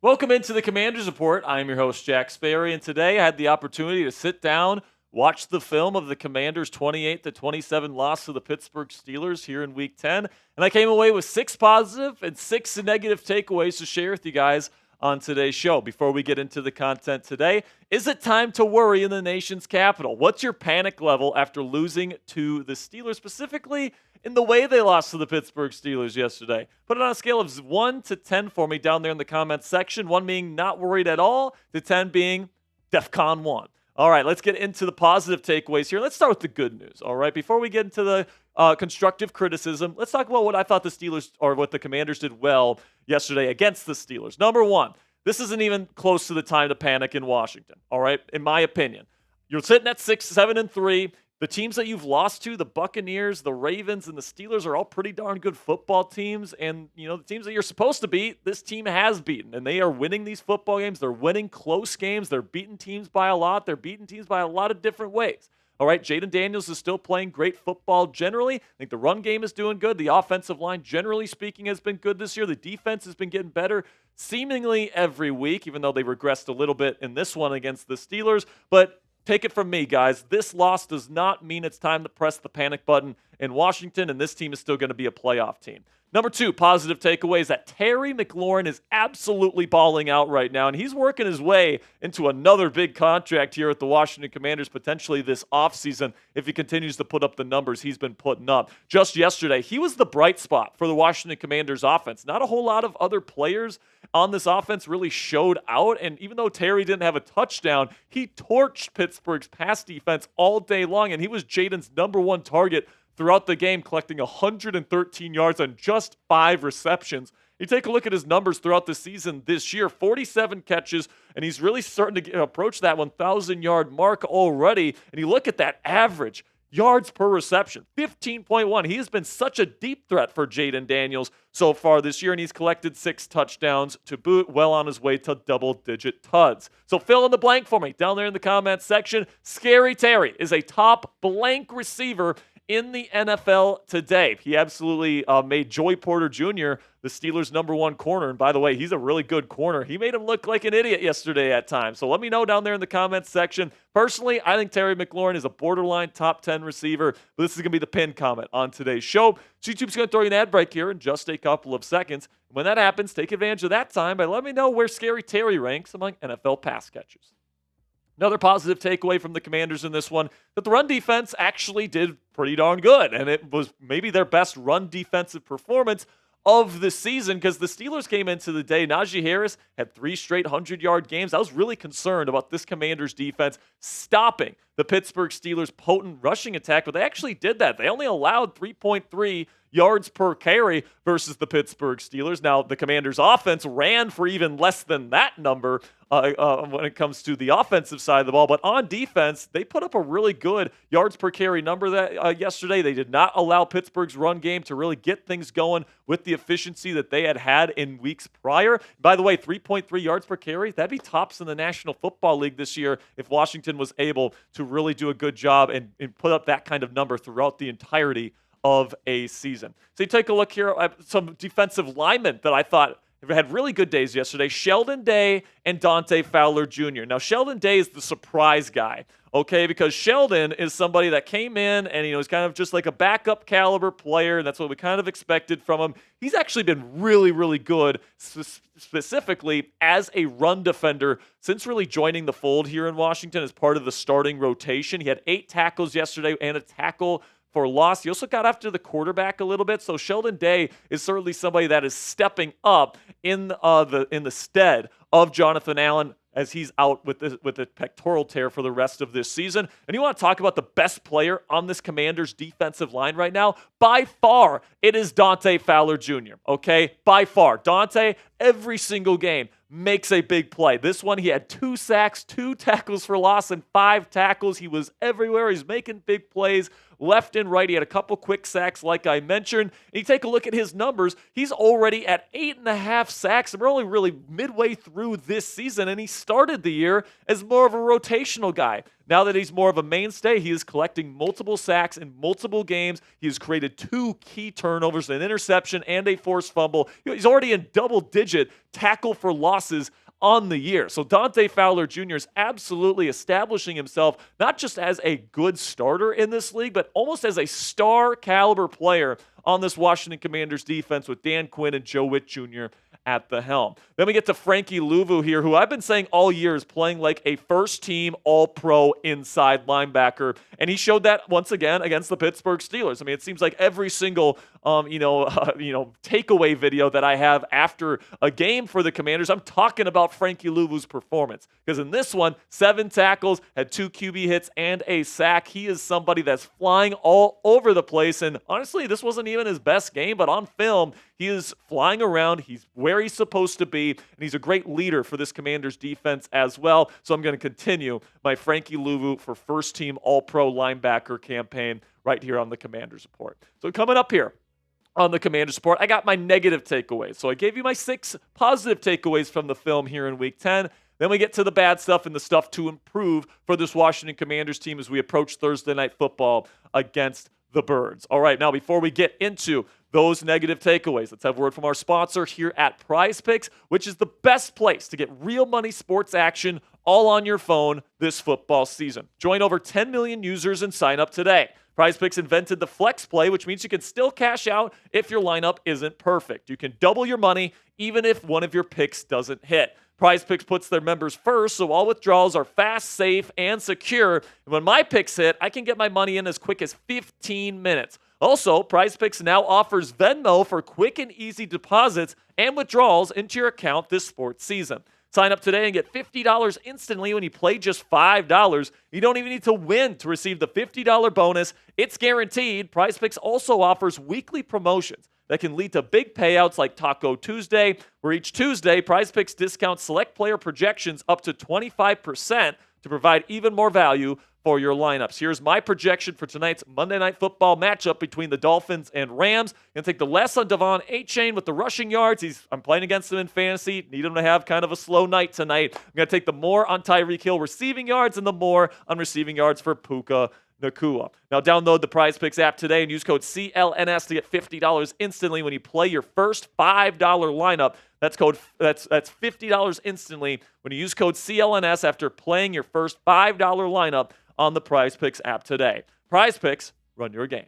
Welcome into the Commander's Report. I'm your host, Jack Sperry, and today I had the opportunity to sit down, watch the film of the Commanders' 28-27 loss to the Pittsburgh Steelers here in Week 10, and I came away with 6 positive and 6 negative takeaways to share with you guys on today's show. Before we get into the content today, is it time to worry in the nation's capital? What's your panic level after losing to the Steelers, specifically in the way they lost to the Pittsburgh Steelers yesterday? Put it on a scale of 1 to 10 for me down there in the comments section, 1 being not worried at all, to 10 being DEFCON 1. All right, let's get into the positive takeaways here. Let's start with the good news, all right? Before we get into the constructive criticism, let's talk about what I thought the Steelers, or what the Commanders did well yesterday against the Steelers. Number one, this isn't even close to the time to panic in Washington, all right, in my opinion. You're sitting at 6-7-3. The teams that you've lost to, the Buccaneers, the Ravens, and the Steelers are all pretty darn good football teams. And, you know, the teams that you're supposed to beat, this team has beaten. And they are winning these football games. They're winning close games. They're beating teams by a lot. They're beating teams by a lot of different ways. All right, Jayden Daniels is still playing great football generally. I think the run game is doing good. The offensive line, generally speaking, has been good this year. The defense has been getting better seemingly every week, even though they regressed a little bit in this one against the Steelers. But take it from me, guys. This loss does not mean it's time to press the panic button in Washington, and this team is still going to be a playoff team. Number 2, positive takeaway is that Terry McLaurin is absolutely balling out right now, and he's working his way into another big contract here at the Washington Commanders potentially this offseason if he continues to put up the numbers he's been putting up. Just yesterday, he was the bright spot for the Washington Commanders offense. Not a whole lot of other players on this offense really showed out, and even though Terry didn't have a touchdown, he torched Pittsburgh's pass defense all day long, and he was Jayden's number 1 target throughout the game, collecting 113 yards on just 5 receptions. You take a look at his numbers throughout the season this year, 47 catches, and he's really starting to approach that 1,000-yard mark already. And you look at that average yards per reception, 15.1. He has been such a deep threat for Jayden Daniels so far this year, and he's collected 6 touchdowns to boot, well on his way to double-digit tuds. So fill in the blank for me down there in the comments section. Scary Terry is a top blank receiver in the NFL today. He absolutely made Joey Porter Jr. the Steelers' number 1 corner. And by the way, he's a really good corner. He made him look like an idiot yesterday at times. So let me know down there in the comments section. Personally, I think Terry McLaurin is a borderline top 10 receiver. But this is going to be the pinned comment on today's show. So YouTube's going to throw you an ad break here in just a couple of seconds. When that happens, take advantage of that time by letting me know where Scary Terry ranks among NFL pass catchers. Another positive takeaway from the Commanders in this one, that the run defense actually did pretty darn good, and it was maybe their best run defensive performance of the season because the Steelers came into the day. Najee Harris had 3 straight 100-yard games. I was really concerned about this Commanders defense stopping the Pittsburgh Steelers' potent rushing attack, but they actually did that. They only allowed 3.3 yards per carry versus the Pittsburgh Steelers. Now, the Commanders' offense ran for even less than that number when it comes to the offensive side of the ball. But on defense, they put up a really good yards per carry number that yesterday. They did not allow Pittsburgh's run game to really get things going with the efficiency that they had in weeks prior. By the way, 3.3 yards per carry, that'd be tops in the National Football League this year if Washington was able to really do a good job and put up that kind of number throughout the entirety of a season. So you take a look here at some defensive linemen that I thought had really good days yesterday. Sheldon Day and Dante Fowler Jr. Now, Sheldon Day is the surprise guy, okay, because Sheldon is somebody that came in and, he's kind of just like a backup caliber player, and that's what we kind of expected from him. He's actually been really, really good, specifically as a run defender since really joining the fold here in Washington as part of the starting rotation. He had 8 tackles yesterday and a tackle for loss. He also got after the quarterback a little bit. So Sheldon Day is certainly somebody that is stepping up in the stead of Jonathan Allen as he's out with the pectoral tear for the rest of this season. And you want to talk about the best player on this Commanders defensive line right now? By far, it is Dante Fowler Jr., okay? By far. Dante, every single game, makes a big play. This one, he had 2 sacks, 2 tackles for loss, and 5 tackles. He was everywhere. He's making big plays left and right. He had a couple quick sacks, like I mentioned. And you take a look at his numbers. He's already at 8.5 sacks. And we're only really midway through this season, and he started the year as more of a rotational guy. now that he's more of a mainstay, he is collecting multiple sacks in multiple games. He has created 2 key turnovers, an interception and a forced fumble. He's already in double-digit tackle for losses on the year. So Dante Fowler Jr. is absolutely establishing himself not just as a good starter in this league, but almost as a star caliber player on this Washington Commanders defense with Dan Quinn and Joe Witt Jr. at the helm. Then we get to Frankie Louvu here, who I've been saying all year is playing like a first-team All-Pro inside linebacker, and he showed that once again against the Pittsburgh Steelers. I mean, it seems like every single takeaway video that I have after a game for the Commanders, I'm talking about Frankie Louvu's performance. Because in this one, 7 tackles, had 2 QB hits, and a sack. He is somebody that's flying all over the place, and honestly, this wasn't even his best game, but on film, he is flying around. He's where he's supposed to be, and he's a great leader for this Commanders defense as well. So I'm going to continue my Frankie Louvu for first-team All-Pro linebacker campaign right here on the Commanders Report. So coming up here on the Commanders Report, I got my negative takeaways. So I gave you my 6 positive takeaways from the film here in Week 10. Then we get to the bad stuff and the stuff to improve for this Washington Commanders team as we approach Thursday Night Football against the Birds. All right, now before we get into those negative takeaways, let's have a word from our sponsor here at Prize Picks, which is the best place to get real money sports action all on your phone this football season. Join over 10 million users and sign up today. Prize Picks invented the flex play, which means you can still cash out if your lineup isn't perfect. You can double your money even if one of your picks doesn't hit. Prize Picks puts their members first, so all withdrawals are fast, safe, and secure. And when my picks hit, I can get my money in as quick as 15 minutes. Also, Prize Picks now offers Venmo for quick and easy deposits and withdrawals into your account this sports season. Sign up today and get $50 instantly when you play just $5. You don't even need to win to receive the $50 bonus. It's guaranteed. Prize Picks also offers weekly promotions that can lead to big payouts like Taco Tuesday, where each Tuesday, Prize Picks discounts select player projections up to 25% to provide even more value for your lineups. Here's my projection for tonight's Monday Night Football matchup between the Dolphins and Rams. Going to take the less on Devon Achane with the rushing yards. I'm playing against him in fantasy. Need him to have kind of a slow night tonight. I'm going to take the more on Tyreek Hill receiving yards and the more on receiving yards for Puka Nacua. Now download the Prize Picks app today and use code CLNS to get $50 instantly when you play your first $5 lineup. That's $50 instantly when you use code CLNS after playing your first $5 lineup on the Prize Picks app today. Prize Picks, run your game.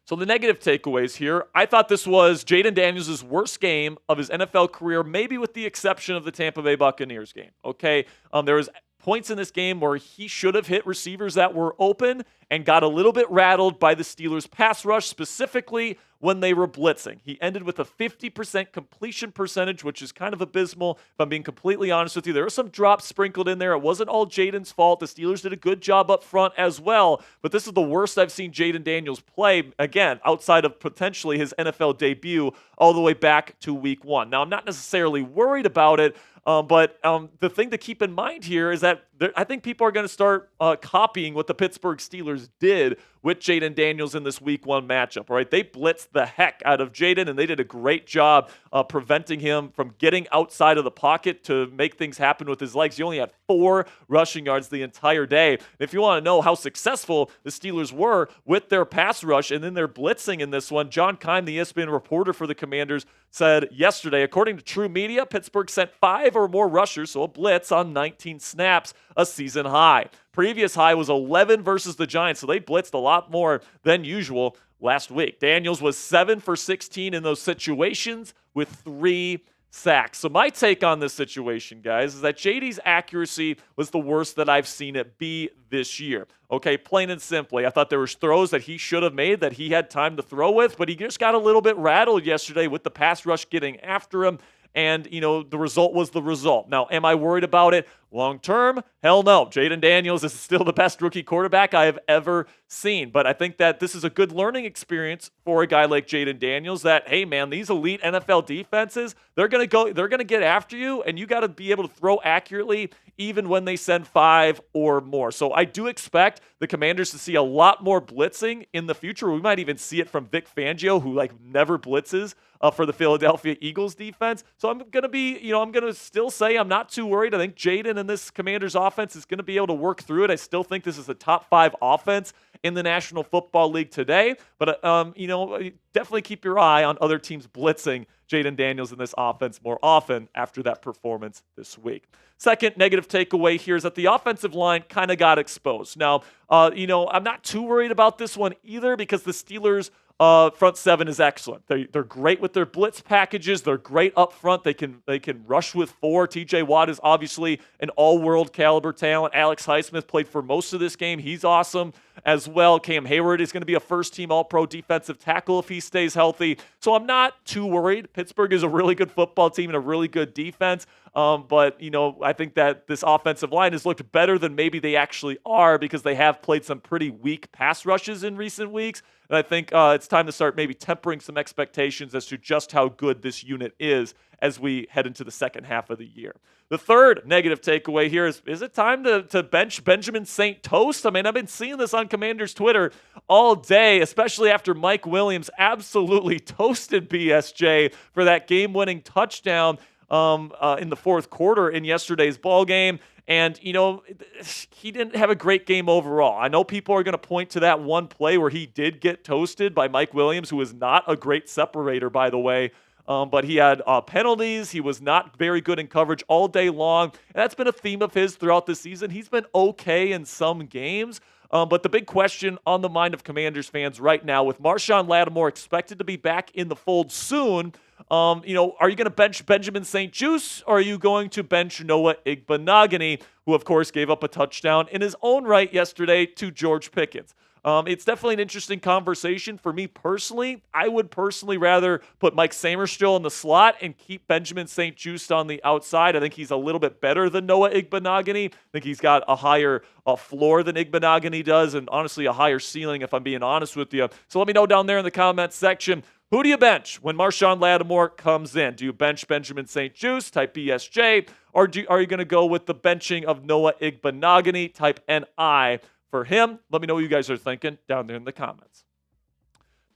So the negative takeaways here, I thought this was Jayden Daniels' worst game of his NFL career, maybe with the exception of the Tampa Bay Buccaneers game. Okay, there was points in this game where he should have hit receivers that were open and got a little bit rattled by the Steelers' pass rush, specifically when they were blitzing. He ended with a 50% completion percentage, which is kind of abysmal, if I'm being completely honest with you. There were some drops sprinkled in there. It wasn't all Jayden's fault. The Steelers did a good job up front as well, but this is the worst I've seen Jayden Daniels play, again, outside of potentially his NFL debut all the way back to Week 1. Now, I'm not necessarily worried about it, but the thing to keep in mind here is that I think people are going to start copying what the Pittsburgh Steelers did with Jayden Daniels in this Week 1 matchup. Right? They blitzed the heck out of Jayden, and they did a great job preventing him from getting outside of the pocket to make things happen with his legs. He only had 4 rushing yards the entire day. And if you want to know how successful the Steelers were with their pass rush and then their blitzing in this one, John Keim, the ESPN reporter for the Commanders, said yesterday, according to True Media, Pittsburgh sent 5 or more rushers, so a blitz, on 19 snaps, a season high. Previous high was 11 versus the Giants, so they blitzed a lot more than usual last week. Daniels was 7 for 16 in those situations with 3 sacks. So my take on this situation, guys, is that JD's accuracy was the worst that I've seen it be this year. Okay, plain and simply, I thought there was throws that he should have made that he had time to throw with, but he just got a little bit rattled yesterday with the pass rush getting after him. And, the result was the result. Now, am I worried about it long term? Hell no. Jayden Daniels is still the best rookie quarterback I have ever seen. But I think that this is a good learning experience for a guy like Jayden Daniels that, hey, man, these elite NFL defenses, they're going to get after you, and you got to be able to throw accurately even when they send 5 or more. So I do expect the Commanders to see a lot more blitzing in the future. We might even see it from Vic Fangio, who never blitzes for the Philadelphia Eagles defense. So I'm going to still say I'm not too worried. I think Jayden in this Commanders offense is going to be able to work through it. I still think this is a top 5 offense in the National Football League today. But, definitely keep your eye on other teams blitzing Jayden Daniels in this offense more often after that performance this week. Second negative takeaway here is that the offensive line kind of got exposed. Now, I'm not too worried about this one either because the Steelers' front seven is excellent. They're great with their blitz packages. They're great up front. They can rush with 4. TJ Watt is obviously an all-world caliber talent. Alex Highsmith played for most of this game. He's awesome as well. Cam Hayward is going to be a first-team all-pro defensive tackle if he stays healthy. So I'm not too worried. Pittsburgh is a really good football team and a really good defense. But I think that this offensive line has looked better than maybe they actually are because they have played some pretty weak pass rushes in recent weeks. And I think it's time to start maybe tempering some expectations as to just how good this unit is as we head into the second half of the year. The third negative takeaway here is it time to bench Benjamin St-Juste? I mean, I've been seeing this on Commanders Twitter all day, especially after Mike Williams absolutely toasted BSJ for that game-winning touchdown in the fourth quarter in yesterday's ball game. And, he didn't have a great game overall. I know people are going to point to that one play where he did get toasted by Mike Williams, who is not a great separator, by the way. But he had penalties. He was not very good in coverage all day long. And that's been a theme of his throughout the season. He's been okay in some games. But the big question on the mind of Commanders fans right now, with Marshawn Lattimore expected to be back in the fold soon, are you going to bench Benjamin St-Juste, or are you going to bench Noah Igbinoghene, who, of course, gave up a touchdown in his own right yesterday to George Pickens? It's definitely an interesting conversation. For me personally, I would personally rather put Mike Samerstill in the slot and keep Benjamin St-Juste on the outside. I think he's a little bit better than Noah Igbinoghene. I think he's got a higher floor than Igbinoghene does, and honestly a higher ceiling, if I'm being honest with you. So let me know down there in the comments section, who do you bench when Marshawn Lattimore comes in? Do you bench Benjamin St-Juste, type BSJ, or are you going to go with the benching of Noah Igbinoghene, type NI? For him, let me know what you guys are thinking down there in the comments.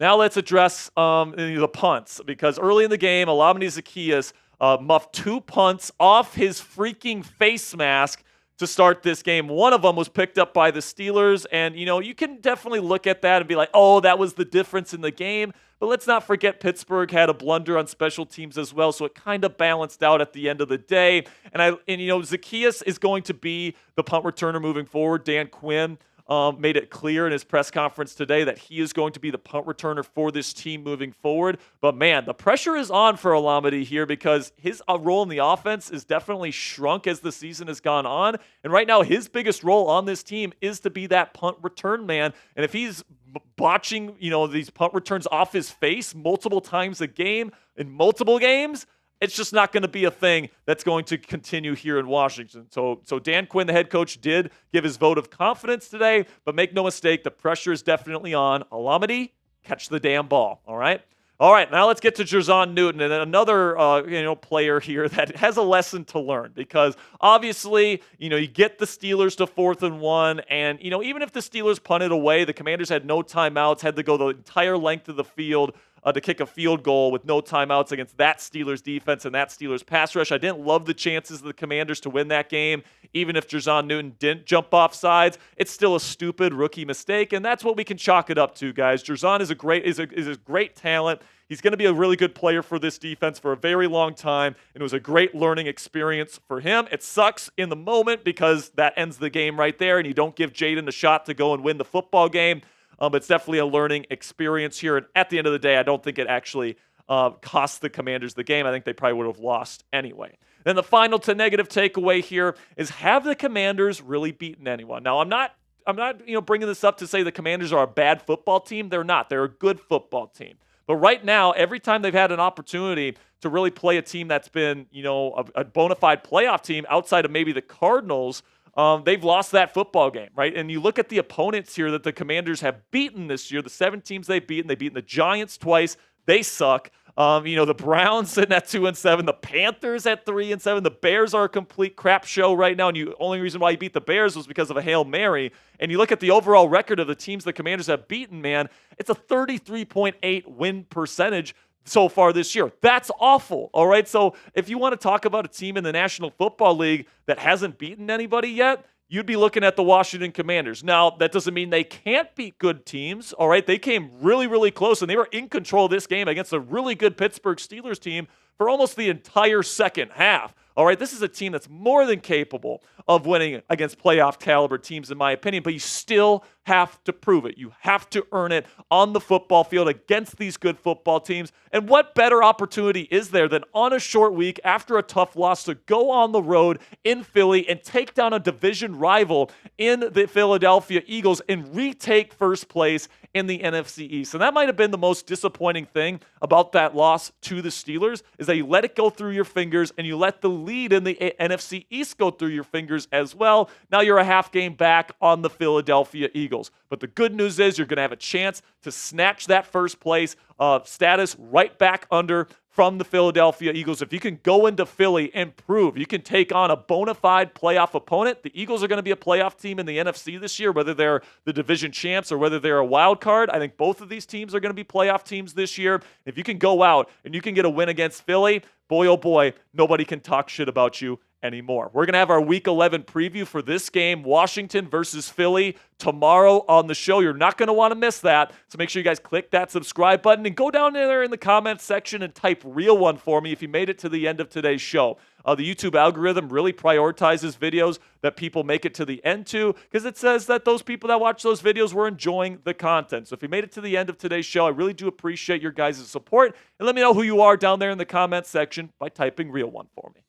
Now let's address the punts, because early in the game, Olamide Zaccheaus muffed 2 punts off his freaking face mask to start this game. One of them was picked up by the Steelers, and you can definitely look at that and be like, oh, that was the difference in the game. But let's not forget Pittsburgh had a blunder on special teams as well, so it kind of balanced out at the end of the day. And Zaccheaus is going to be the punt returner moving forward. Dan Quinn made it clear in his press conference today that he is going to be the punt returner for this team moving forward. But man, the pressure is on for Olamide here because his role in the offense is definitely shrunk as the season has gone on. And right now, his biggest role on this team is to be that punt return man. And if he's botching, these punt returns off his face multiple times a game in multiple games, it's just not going to be a thing that's going to continue here in Washington. So Dan Quinn, the head coach, did give his vote of confidence today, but make no mistake, the pressure is definitely on. Olamide, catch the damn ball, all right? All right, now let's get to Jayden Newton, and another player here that has a lesson to learn, because obviously, you get the Steelers to 4th and 1, and even if the Steelers punted away, the Commanders had no timeouts, had to go the entire length of the field to kick a field goal with no timeouts against that Steelers defense and that Steelers pass rush. I didn't love the chances of the Commanders to win that game, even if Jayden Newton didn't jump off sides. It's still a stupid rookie mistake, and that's what we can chalk it up to, guys. Jayden is a great talent. He's going to be a really good player for this defense for a very long time, and it was a great learning experience for him. It sucks in the moment because that ends the game right there, and you don't give Jayden a shot to go and win the football game. But it's definitely a learning experience here. And at the end of the day, I don't think it actually cost the Commanders the game. I think they probably would have lost anyway. Then the final to negative takeaway here is, have the Commanders really beaten anyone? Now, I'm not bringing this up to say the Commanders are a bad football team. They're not. They're a good football team. But right now, every time they've had an opportunity to really play a team that's been, a bona fide playoff team outside of maybe the Cardinals, they've lost that football game, right? And you look at the opponents here that the Commanders have beaten this year, the 7 teams they've beaten the Giants twice. They suck. The Browns sitting at 2-7, the Panthers at 3-7, the Bears are a complete crap show right now, and the only reason why you beat the Bears was because of a Hail Mary. And you look at the overall record of the teams the Commanders have beaten, man, it's a 33.8 win percentage. so far this year. That's awful, all right? So if you want to talk about a team in the National Football League that hasn't beaten anybody yet, you'd be looking at the Washington Commanders. Now, that doesn't mean they can't beat good teams, all right? They came really, really close, and they were in control of this game against a really good Pittsburgh Steelers team for almost the entire second half. All right, this is a team that's more than capable of winning against playoff caliber teams, in my opinion, but you still have to prove it. You have to earn it on the football field against these good football teams. And what better opportunity is there than on a short week after a tough loss to go on the road in Philly and take down a division rival in the Philadelphia Eagles and retake first place in the NFC East? And that might have been the most disappointing thing about that loss to the Steelers, is that you let it go through your fingers and you let the lead in the NFC East go through your fingers as well. Now you're a half game back on the Philadelphia Eagles. But the good news is you're going to have a chance to snatch that first place status right back under from the Philadelphia Eagles. If you can go into Philly and prove you can take on a bona fide playoff opponent, the Eagles are going to be a playoff team in the NFC this year, whether they're the division champs or whether they're a wild card. I think both of these teams are going to be playoff teams this year. If you can go out and you can get a win against Philly, boy, oh boy, nobody can talk shit about you anymore. We're going to have our Week 11 preview for this game, Washington versus Philly, tomorrow on the show. You're not going to want to miss that. So make sure you guys click that subscribe button and go down there in the comments section and type real one for me if you made it to the end of today's show. The YouTube algorithm really prioritizes videos that people make it to the end to, because it says that those people that watch those videos were enjoying the content. So if you made it to the end of today's show, I really do appreciate your guys' support. And let me know who you are down there in the comments section by typing real one for me.